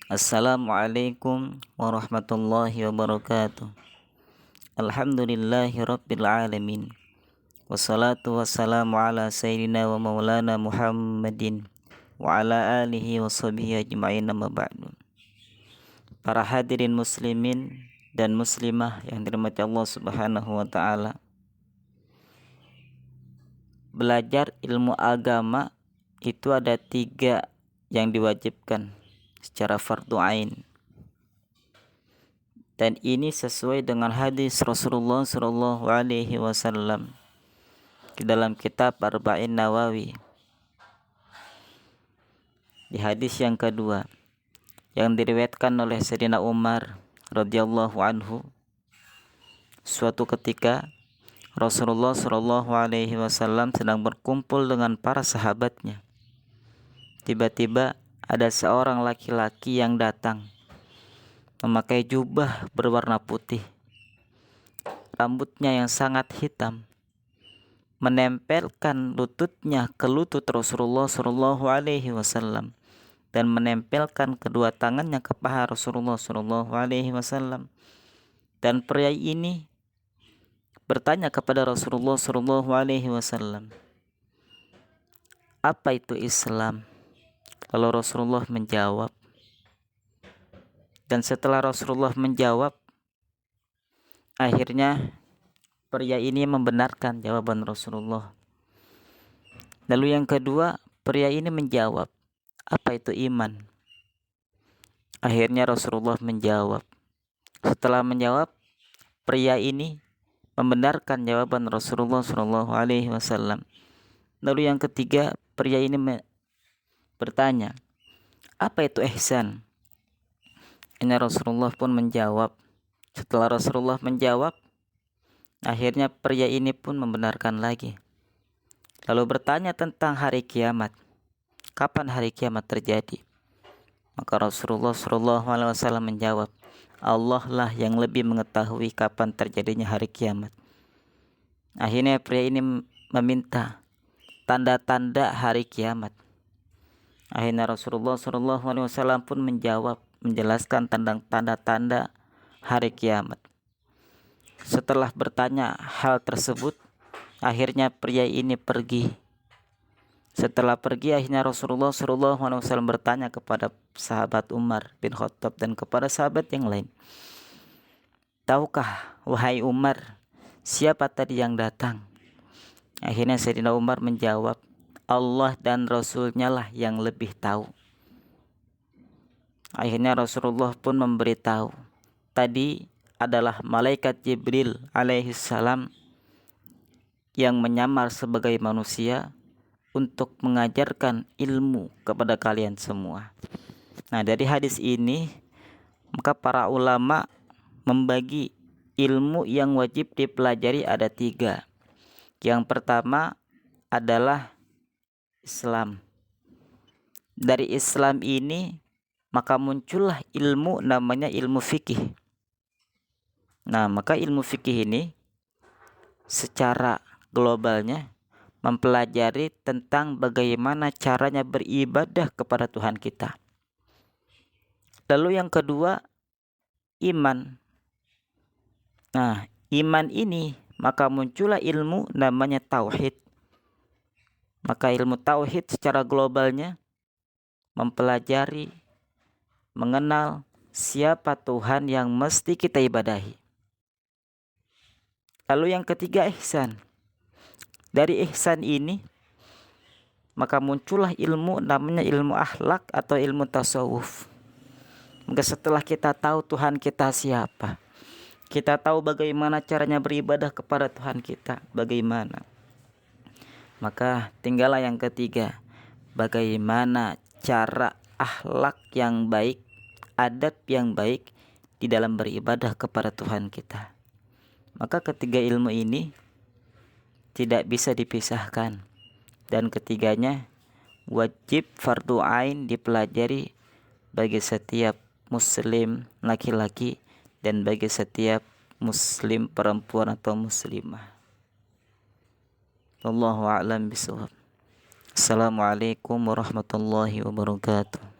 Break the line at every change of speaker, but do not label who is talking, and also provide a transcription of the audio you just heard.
Assalamualaikum warahmatullahi wabarakatuh. Alhamdulillahi rabbil alamin. Wassalatu wassalamu ala sayyidina wa maulana Muhammadin wa ala alihi wa sahbihi ajma'in, amma ba'du. Para hadirin muslimin dan muslimah yang dirahmati Allah Subhanahu wa taala. Belajar ilmu agama itu ada 3 yang diwajibkan secara fardu ain. Dan ini sesuai dengan hadis Rasulullah sallallahu alaihi wasallam di dalam kitab Arba'in Nawawi. Di hadis yang kedua yang diriwayatkan oleh Sayyidina Umar radhiyallahu anhu, suatu ketika Rasulullah sallallahu alaihi wasallam sedang berkumpul dengan para sahabatnya. Tiba-tiba ada seorang laki-laki yang datang memakai jubah berwarna putih, rambutnya yang sangat hitam, menempelkan lututnya ke lutut Rasulullah sallallahu alaihi wasallam dan menempelkan kedua tangannya ke paha Rasulullah sallallahu alaihi wasallam. Dan pria ini bertanya kepada Rasulullah sallallahu alaihi wasallam, "Apa itu Islam?" Lalu Rasulullah menjawab. Dan setelah Rasulullah menjawab, akhirnya pria ini membenarkan jawaban Rasulullah. Lalu yang kedua, pria ini menjawab, "Apa itu iman?" Akhirnya Rasulullah menjawab. Setelah menjawab, pria ini membenarkan jawaban Rasulullah SAW. Lalu yang ketiga, pria ini bertanya, "Apa itu ihsan?" Ini Rasulullah pun menjawab. Setelah Rasulullah menjawab, akhirnya pria ini pun membenarkan lagi. Lalu bertanya tentang hari kiamat. Kapan hari kiamat terjadi? Maka Rasulullah SAW menjawab, Allah lah yang lebih mengetahui kapan terjadinya hari kiamat. Akhirnya pria ini meminta tanda-tanda hari kiamat. Akhirnya Rasulullah SAW pun menjelaskan tentang tanda-tanda hari kiamat. Setelah bertanya hal tersebut, akhirnya pria ini pergi. Setelah pergi, akhirnya Rasulullah SAW bertanya kepada sahabat Umar bin Khattab dan kepada sahabat yang lain, "Tahukah wahai Umar, siapa tadi yang datang?" Akhirnya Sayyidina Umar menjawab, Allah dan Rasulnya lah yang lebih tahu. Akhirnya Rasulullah pun memberitahu, tadi adalah malaikat Jibril alaihissalam yang menyamar sebagai manusia untuk mengajarkan ilmu kepada kalian semua. Nah, dari hadis ini maka para ulama membagi ilmu yang wajib dipelajari ada 3. Yang pertama adalah Islam. Dari Islam ini maka muncullah ilmu namanya ilmu fikih. Nah, maka ilmu fikih ini secara globalnya mempelajari tentang bagaimana caranya beribadah kepada Tuhan kita. Lalu yang kedua, iman. Nah, iman ini maka muncullah ilmu namanya tauhid. Maka ilmu tauhid secara globalnya mempelajari, mengenal siapa Tuhan yang mesti kita ibadahi. Lalu yang ketiga, ihsan. Dari ihsan ini maka muncullah ilmu namanya ilmu akhlak atau ilmu tasawuf. Maka setelah kita tahu Tuhan kita siapa, kita tahu bagaimana caranya beribadah kepada Tuhan kita, bagaimana, maka tinggallah yang ketiga, bagaimana cara akhlak yang baik, adab yang baik di dalam beribadah kepada Tuhan kita. Maka ketiga ilmu ini tidak bisa dipisahkan, dan ketiganya wajib fardu ain dipelajari bagi setiap muslim laki-laki dan bagi setiap muslim perempuan atau muslimah. Wallahu a'lam bishawab. Assalamualaikum warahmatullahi wabarakatuh.